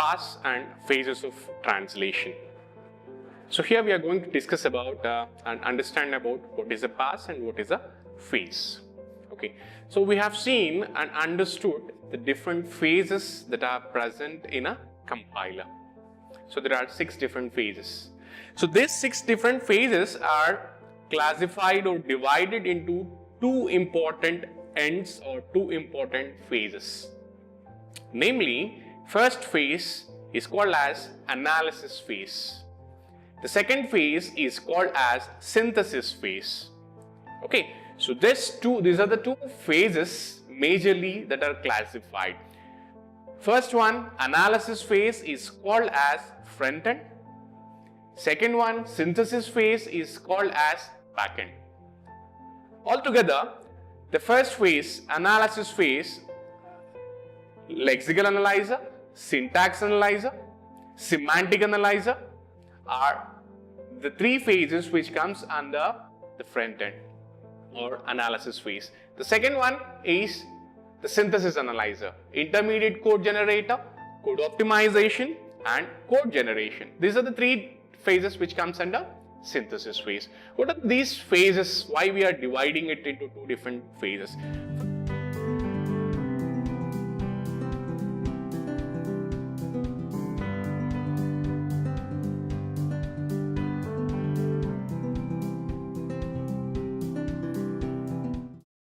pass and phases of translation. So here we are going to discuss about and understand about what is a pass and what is a phase. Okay, so we have seen and understood the different phases that are present in a compiler. So there are 6 different phases. So these 6 different phases are classified or divided into 2 important ends or 2 important phases. Namely, first phase is called as analysis phase. The second phase is called as synthesis phase. Okay, so these are the 2 phases majorly that are classified. First one, analysis phase, is called as front end. Second one, synthesis phase, is called as back end. Altogether, the first phase, analysis phase, lexical analyzer, syntax analyzer, semantic analyzer are the 3 phases which comes under the front end or analysis phase. The second one is the synthesis analyzer, intermediate code generator, code optimization and code generation. These are the 3 phases which comes under synthesis phase. What are these phases? Why we are dividing it into 2 different phases?